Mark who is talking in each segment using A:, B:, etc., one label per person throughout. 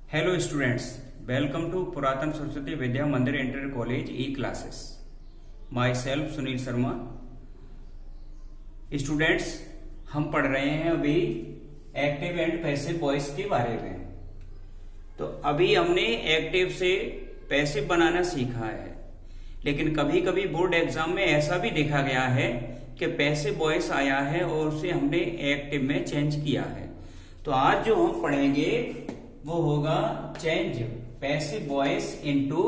A: Hello students, welcome to पुरातन सरस्वती विद्या मंदिर inter college E classes. My self Sunil Sharma. Students, हम पढ़ रहे हैं अभी एक्टिव एंड पैसिव वॉइस के बारे में। तो अभी हमने एक्टिव से पैसिव बनाना सीखा है, लेकिन कभी कभी बोर्ड एग्जाम में ऐसा भी देखा गया है कि पैसिव वॉइस आया है और उसे हमने एक्टिव में चेंज किया है। तो आज जो हम पढ़ेंगे वो होगा change passive voice into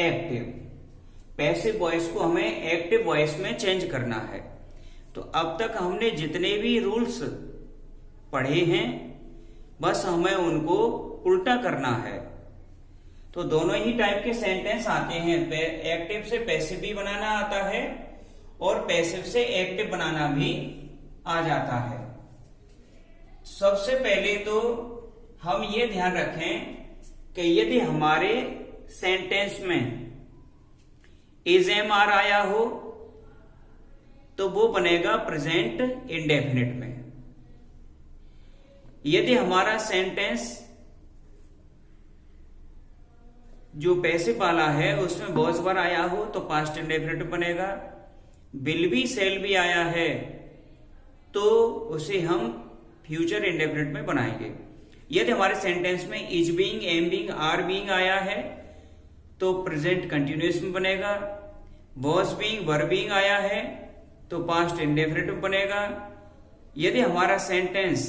A: active. Passive voice को हमें एक्टिव वॉइस में चेंज करना है। तो अब तक हमने जितने भी रूल्स पढ़े हैं बस हमें उनको उल्टा करना है। तो दोनों ही टाइप के सेंटेंस आते हैं, एक्टिव से पैसिव भी बनाना आता है और पैसिव से एक्टिव बनाना भी आ जाता है। सबसे पहले तो हम ये ध्यान रखें कि यदि हमारे सेंटेंस में इज एम आर आया हो तो वो बनेगा प्रेजेंट इंडेफिनिट में। यदि हमारा सेंटेंस जो पैसिव वाला है उसमें वॉज वर आया हो तो पास्ट इंडेफिनिट बनेगा। विल बी शैल बी आया है तो उसे हम फ्यूचर इंडेफिनिट में बनाएंगे। यदि हमारे सेंटेंस में is being, am being, are being आया है तो प्रेजेंट कंटिन्यूअस में बनेगा। वॉज बीइंग, वर बीइंग आया है तो पास्ट इंडेफिनिट में बनेगा। यदि हमारा सेंटेंस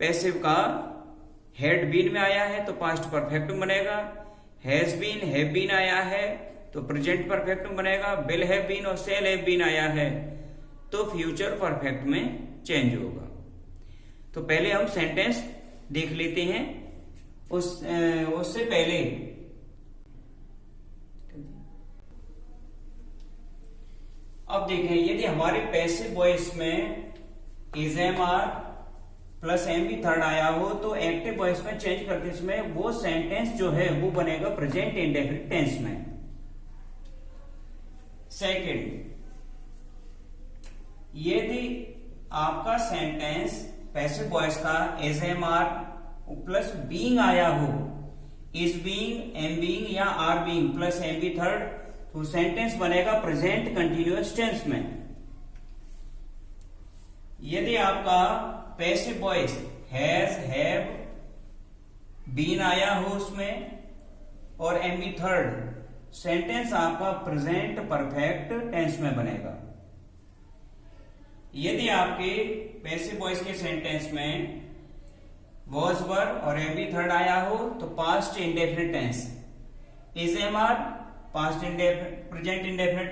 A: पैसिव का हैड बीन में आया है तो पास्ट परफेक्ट में बनेगा। हैज बीन, हैव बीन आया है तो प्रेजेंट परफेक्ट में बनेगा। विल हैव बीन और शैल हैव बीन आया है तो फ्यूचर परफेक्ट में चेंज होगा। तो पहले हम सेंटेंस देख लेते हैं। उससे पहले अब देखें, यदि हमारे पैसिव वॉइस में is am are plus M B third आया हो तो एक्टिव वॉइस में चेंज करते समय वो सेंटेंस जो है वो बनेगा प्रेजेंट इंडेफिनिट टेंस में। सेकंड, यदि आपका सेंटेंस पैसिव वॉइस का is am are plus being आया हो, इज बीइंग, एम बीइंग या are being plus M B third, तो सेंटेंस बनेगा प्रेजेंट कंटिन्यूअस टेंस में। यदि आपका passive voice has, have, been आया हो उसमें और एम बी थर्ड, सेंटेंस आपका प्रेजेंट परफेक्ट टेंस में बनेगा। यदि आपके पैसिव वॉइस के सेंटेंस में वॉज वर और एम बी थर्ड आया हो तो past indefinite tense. Is am are past indefinite, present indefinite,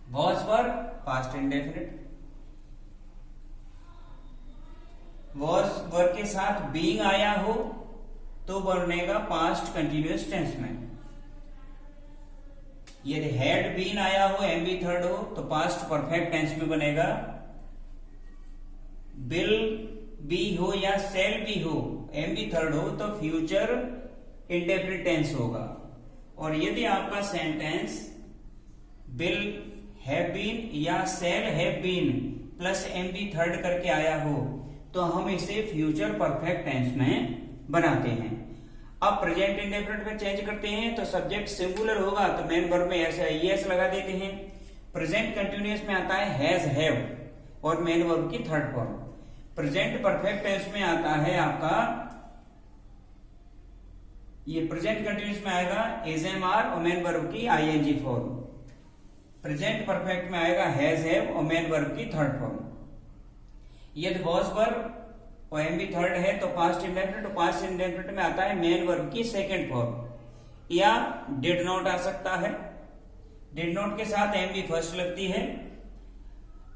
A: was were past indefinite, was were के साथ बीइंग आया हो तो बनेगा पास्ट कंटिन्यूअस टेंस में। यदि हैड बीन आया हो, एम बी थर्ड हो तो पास्ट परफेक्ट टेंस में बनेगा। विल बी हो या शैल बी हो, एम बी थर्ड हो तो फ्यूचर इंडेफिनिट टेंस होगा। और यदि आपका सेंटेंस विल हैव बीन या shall have been plus M B third करके आया हो तो हम इसे फ्यूचर परफेक्ट टेंस में बनाते हैं। अब प्रेजेंट इंडेफिनिट में चेंज करते हैं तो सब्जेक्ट सिंगुलर होगा तो मेन वर्ब में ऐसे ईएस लगा देते हैं। प्रेजेंट कंटिन्यूअस में आता है हैज, हैव और मेन वर्ब की third form. Present perfect tense में आता है आपका, ये प्रेजेंट कंटिन्यूअस में आएगा इज एम आर और मेन वर्ब की आईएनजी फॉर्म। प्रेजेंट परफेक्ट में आएगा हैज, हैव और मेन वर्ब की थर्ड फॉर्म। यदि वॉज वर और एम बी थर्ड है तो पास्ट इंडेफिनिट, तो पास्ट इंडेफिनिट में आता है मेन वर्ब की सेकंड फॉर्म या डिड नॉट आ सकता है। डिड नॉट के साथ एम बी फर्स्ट लगती है।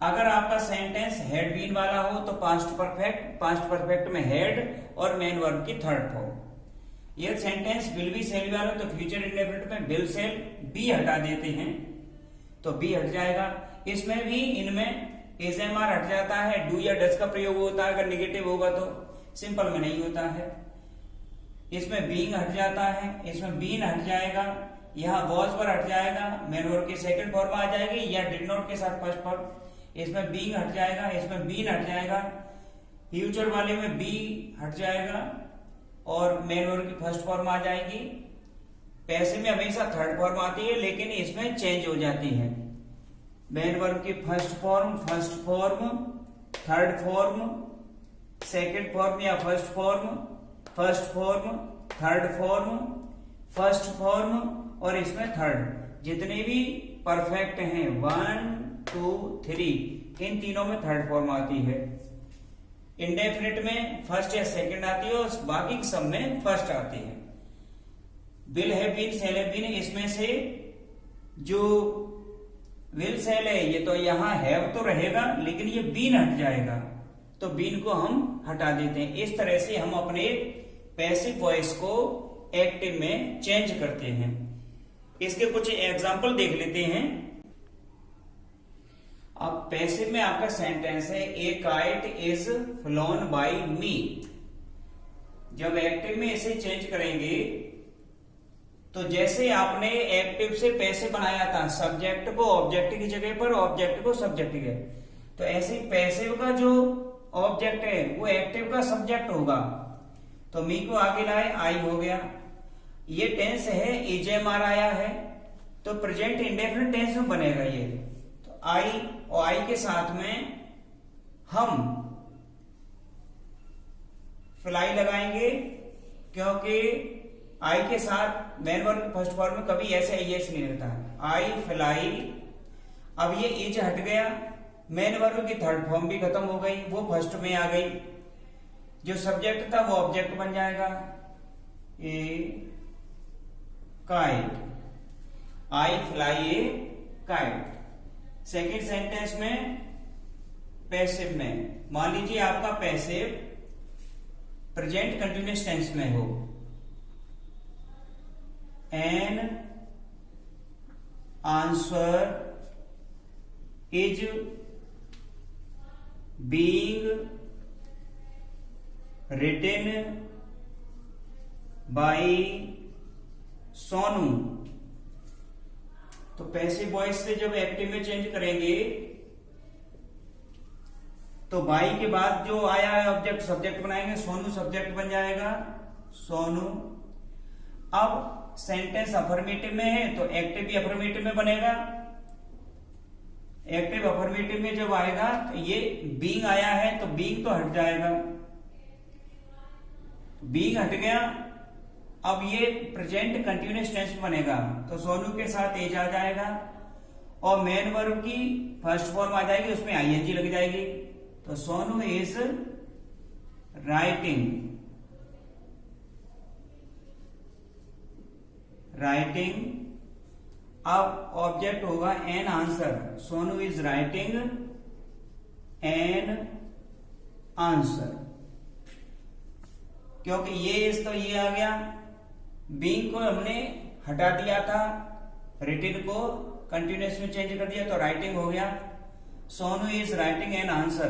A: अगर आपका सेंटेंस हैड बीन वाला हो तो पास्ट परफेक्ट में हैड और मेन वर्ब की थर्ड फॉर्म। यह sentence will be shall be वाला तो फ्यूचर इंडेफिनिट में विल शैल बी हटा देते हैं तो बी हट जाएगा। इसमें भी इनमें इज एम आर हट जाता है, डू या डज का प्रयोग होता है अगर निगेटिव होगा तो, सिंपल में नहीं होता है। इसमें बीइंग हट जाता है, इसमें बीन हट जाएगा, यहाँ वॉज पर हट जाएगा, मेन वर्ब की सेकंड फॉर्म आ जाएगी या डिड नॉट के साथ फर्स्ट फॉर्म। इसमें बीइंग हट जाएगा, इसमें बीन हट जाएगा, फ्यूचर वाले में बी हट जाएगा और मेन वर्ब की फर्स्ट फॉर्म आ जाएगी। पैसिव में हमेशा थर्ड फॉर्म आती है, लेकिन इसमें चेंज हो जाती है। मेन वर्ब की first form, third form, second form या first form, third form, first form और इसमें थर्ड। जितने भी परफेक्ट हैं 1 2 3, इन तीनों में थर्ड फॉर्म आती है। इंडेफिनिट में फर्स्ट या सेकंड आती है और बाकी सब में फर्स्ट आती है। Will have been, shall have been, इसमें से जो विल शैल है ये तो यहां हैव तो रहेगा, लेकिन ये बीन हट जाएगा, तो बीन को हम हटा देते हैं। इस तरह से हम अपने पैसिव वॉइस को एक्टिव में चेंज करते हैं। इसके कुछ एग्जांपल देख लेते हैं। अब पैसिव में आपका सेंटेंस है a kite is flown by me. जब एक्टिव में इसे चेंज करेंगे तो जैसे आपने एक्टिव से पैसिव बनाया था, सब्जेक्ट को ऑब्जेक्ट की जगह पर, ऑब्जेक्ट को सब्जेक्ट की जगह, तो ऐसे पैसिव का जो ऑब्जेक्ट है वो एक्टिव का सब्जेक्ट होगा। तो मी को आगे लाए, आई हो गया। ये टेंस है, इजेएमआर आया है, तो प्रेजेंट इंडेफिनिट टेंस में बनेगा ये। तो आई और आई के साथ में हम फ्लाई लगाएंगे, क्योंकि आई के साथ मेन वर्ब फर्स्ट फॉर्म में कभी ऐसे यस नहीं रहता है। आई फ्लाई, अब ये इज हट गया, मेन वर्ब की थर्ड फॉर्म भी खत्म हो गई, वो फर्स्ट में आ गई। जो सब्जेक्ट था वो ऑब्जेक्ट बन जाएगा, ए काइट, आई फ्लाई ए काइट। सेकेंड सेंटेंस में पैसिव में मान लीजिए आपका पैसिव प्रेजेंट कंटिन्यूअस टेंस में हो, an answer is being written by Sonu. तो पैसिव वॉइस से जब एक्टिव में चेंज करेंगे तो बाई के बाद जो आया है ऑब्जेक्ट सब्जेक्ट बनाएंगे, सोनू सब्जेक्ट बन जाएगा, सोनू। अब सेंटेंस अफर्मेटिव में है तो एक्टिव भी अफर्मेटिव में बनेगा। एक्टिव अफर्मेटिव में जब आएगा तो ये बीइंग आया है तो बीइंग तो हट जाएगा, बीइंग हट गया। अब ये प्रेजेंट कंटिन्यूअस टेंस बनेगा, तो सोनू के साथ एज आ जाएगा और मेन वर्ब की फर्स्ट फॉर्म आ जाएगी, उसमें आईएनजी लग जाएगी। तो सोनू इज राइटिंग, अब ऑब्जेक्ट होगा an answer, Sonu is writing an answer, क्योंकि ये इस तो ये आ गया, बीइंग को हमने हटा दिया था, रिटिन को कंटिन्यूअस में चेंज कर दिया तो राइटिंग हो गया। Sonu is writing an answer,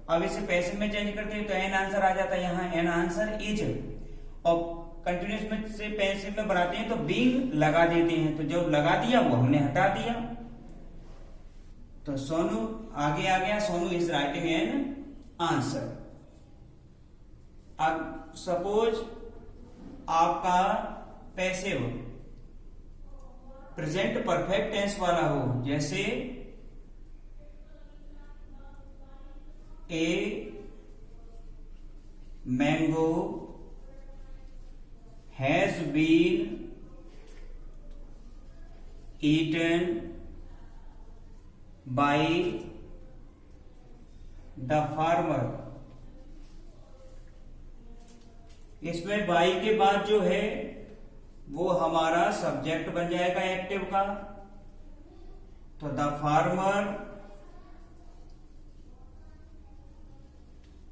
A: अब इसे पैसिव में चेंज करते हैं तो एन आंसर आ जाता है, यहां एन आंसर इज, और कंटिन्यूअस में से पैसिव में बनाते हैं तो बीइंग लगा देते हैं, तो जो लगा दिया वो हमने हटा दिया, तो सोनू आगे आ गया, Sonu is writing an answer. अब सपोज आपका पैसिव प्रेजेंट परफेक्ट टेंस वाला हो, जैसे a mango has been eaten by the farmer। इसमें बाई के बाद जो है वो हमारा सब्जेक्ट बन जाएगा एक्टिव का, तो द फार्मर,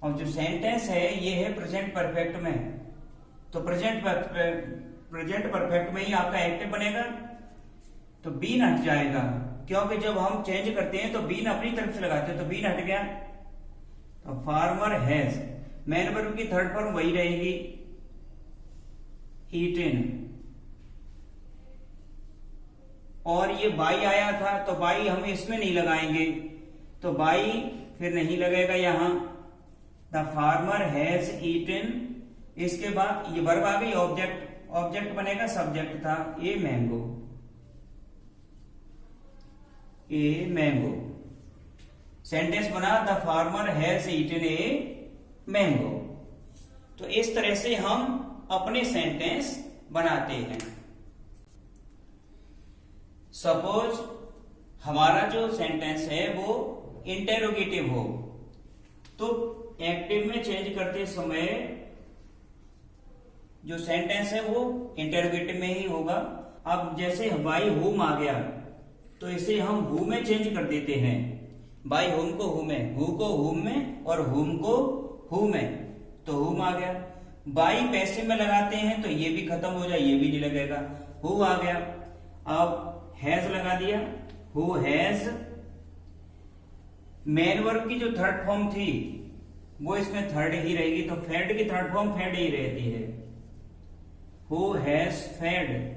A: और जो सेंटेंस है ये है प्रेजेंट परफेक्ट में, तो प्रेजेंट परफेक्ट में ही आपका एक्टिव बनेगा, तो बीन हट जाएगा, क्योंकि जब हम चेंज करते हैं तो बीन अपनी तरफ से लगाते हैं, तो बीन हट गया, तो फार्मर हैज, मेन वर्ब की थर्ड फॉर्म वही रहेगी, ईटन, और ये बाई आया था तो बाई हम इसमें नहीं लगाएंगे, तो बाई फिर नहीं लगेगा यहां, द फार्मर हैज ईटन इसके बाद ये वर्ब आ गई, ऑब्जेक्ट, ऑब्जेक्ट बनेगा, सब्जेक्ट था a mango, a mango. Sentence बना the farmer has eaten a mango. तो इस तरह से हम अपने सेंटेंस बनाते हैं। सपोज हमारा जो सेंटेंस है वो इंटेरोगेटिव हो, तो एक्टिव में चेंज करते समय जो सेंटेंस है वो इंटेरोगेटिव में ही होगा। अब जैसे बाई हुम आ गया तो इसे हम हु में चेंज कर देते हैं। बाई हुम को हु में, हु को हुम में और हुम को हु में, तो हुम आ गया। बाई पैसिव में लगाते हैं तो ये भी खत्म हो जाए, ये भी नहीं लगेगा, हु आ गया। अब हैज लगा दिया, हु हैज। मेन वर्ब की जो थर्ड फॉर्म थी वो इसमें थर्ड ही रहेगी, तो फेड की थर्ड फॉर्म फेड ही रहती है, हु हैज फेड।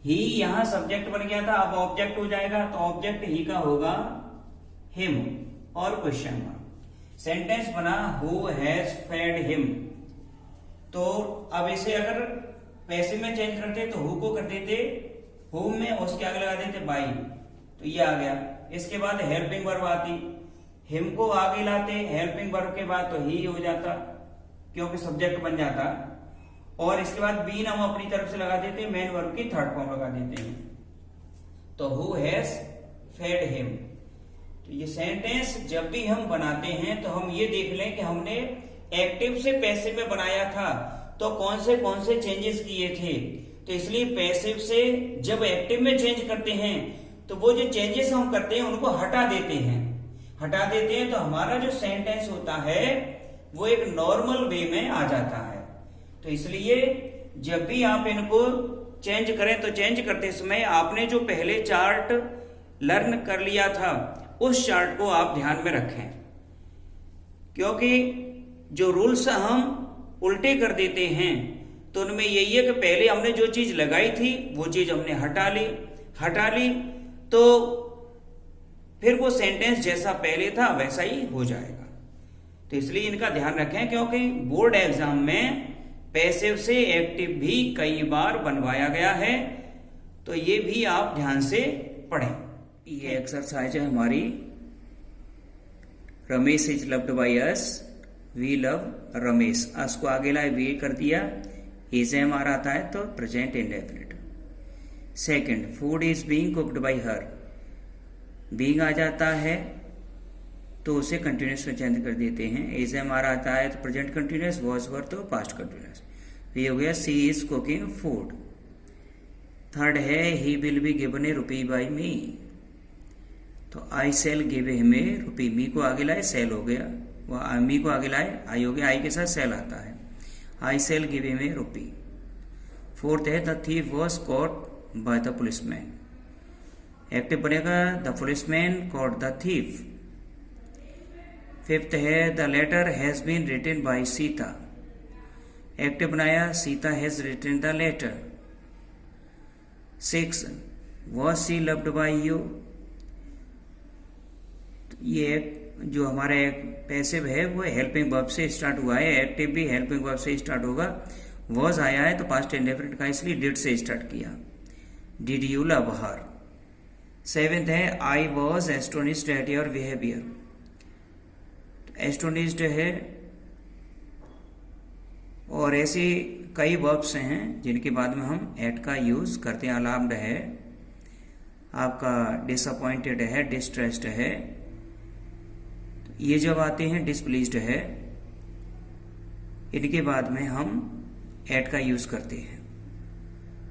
A: ही यहां सब्जेक्ट बन गया था, अब ऑब्जेक्ट हो जाएगा, तो ऑब्जेक्ट ही का होगा हिम और क्वेश्चन मार्क। सेंटेंस बना हु हैज फेड हिम। तो अब इसे अगर पैसिव में चेंज करते तो हु को कर देते हुम में, उसके आगे लगा देते बाई, तो ये आ गया। इसके बाद हेल्पिंग वर्ब आती, हिम को आगे लाते, हेल्पिंग वर्ब के बाद तो ही हो जाता क्योंकि सब्जेक्ट बन जाता, और इसके बाद बीन हम अपनी तरफ से लगा देते, मेन वर्ब की थर्ड फॉर्म लगा देते हैं, तो हु हैज फेड हिम। तो ये सेंटेंस जब भी हम बनाते हैं तो हम ये देख लें कि हमने एक्टिव से पैसिव में बनाया था तो कौन से चेंजेस किए थे। तो इसलिए पैसिव से जब एक्टिव में चेंज करते हैं तो वो जो चेंजेस हम करते हैं उनको हटा देते हैं, तो हमारा जो सेंटेंस होता है वो एक नॉर्मल वे में आ जाता है। तो इसलिए जब भी आप इनको चेंज करें तो चेंज करते समय आपने जो पहले चार्ट लर्न कर लिया था उस चार्ट को आप ध्यान में रखें, क्योंकि जो रूल्स हम उल्टे कर देते हैं तो उनमें यही है कि पहले हमने जो चीज लगाई थी वो चीज हमने हटा ली तो फिर वो सेंटेंस जैसा पहले था वैसा ही हो जाएगा। तो इसलिए इनका ध्यान रखें, क्योंकि बोर्ड एग्जाम में पैसिव से एक्टिव भी कई बार बनवाया गया है, तो ये भी आप ध्यान से पढ़ें। ये एक्सरसाइज है हमारी, Ramesh is loved by us, we love Ramesh. Us को आगे लाए वी कर दिया, इज एम आ रहा है तो present indefinite. Second, food is being cooked by her, being आ जाता है तो उसे कंटिन्यूस में चेंज कर देते हैं। इज एम आ रहा है तो प्रेजेंट कंटिन्यूस, वॉज वर तो पास्ट कंटिन्यूस। ये हो गया she is cooking food. Third है he will be given a rupee by me, तो I shall give him a rupee. Me को आगे लाए सेल हो गया, वह मी को आगे लाए आई हो गया, आई के साथ सेल आता है, I shall give him a rupee. Fourth है the thief was caught by the policeman, active बनेगा the policeman caught the thief. Fifth है the letter has been written by Sita, active बनाया Sita has written the letter. Six, was she loved by you, ये जो हमारा एक passive है वो helping verb से स्टार्ट हुआ है, एक्टिव भी हेल्पिंग वर्ब से स्टार्ट होगा। वॉज आया है तो पास्ट इंडेफिनिट का, इसलिए डिड से स्टार्ट किया, did you love her. Seventh है I was astonished at your behaviour, astonished है, और ऐसे कई वर्ब्स हैं जिनके बाद में हम एट का यूज करते हैं। अलार्म्ड है आपका, डिसअपॉइंटेड है, डिस्ट्रेस्ड है, ये जब आते हैं डिसप्लीज्ड है, इनके बाद में हम एट का यूज करते हैं।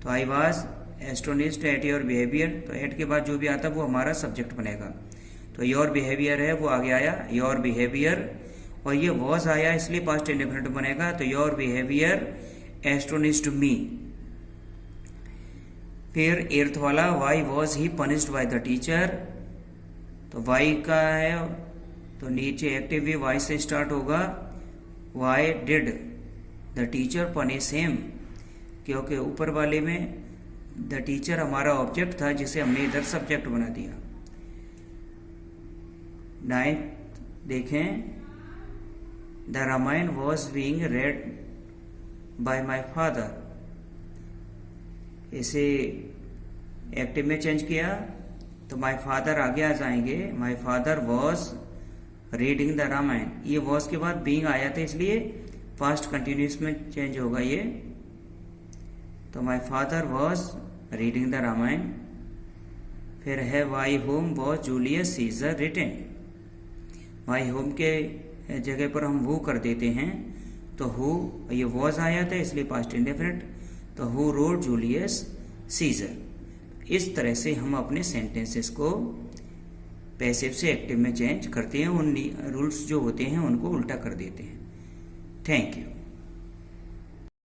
A: तो आई was astonished at your behaviour, तो एट के बाद जो भी आता है वो हमारा सब्जेक्ट बनेगा। तो योर बिहेवियर है वो आगे आया योर बिहेवियर, और ये वॉज आया इसलिए पास्ट इंडेफिनिट बनेगा, तो योर बिहेवियर एस्टोनिश्ड मी। फिर एर्थ वाला why was he punished by the teacher, तो वाई का है तो नीचे एक्टिव भी वाई से स्टार्ट होगा, why did the teacher punish him, क्योंकि ऊपर वाले में द टीचर हमारा ऑब्जेक्ट था जिसे हमने इधर सब्जेक्ट बना दिया। नाइन्थ देखें, the Ramayana was being read by my father, इसे एक्टिव में चेंज किया तो माय फादर आगे आ जाएंगे। My father was reading the Ramayana, ये वॉज के बाद बीइंग आया था इसलिए पास्ट कंटिन्यूस में चेंज होगा ये। तो my father was reading the Ramayana. फिर है by whom was Julius Caesar written, by whom के जगह पर हम वो कर देते हैं तो हु, ये वॉज आया था इसलिए पास्ट इंडेफिनिट, तो हु रोड जूलियस सीजर। इस तरह से हम अपने सेंटेंसेस को पैसिव से एक्टिव में चेंज करते हैं, उन रूल्स जो होते हैं उनको उल्टा कर देते हैं। Thank you.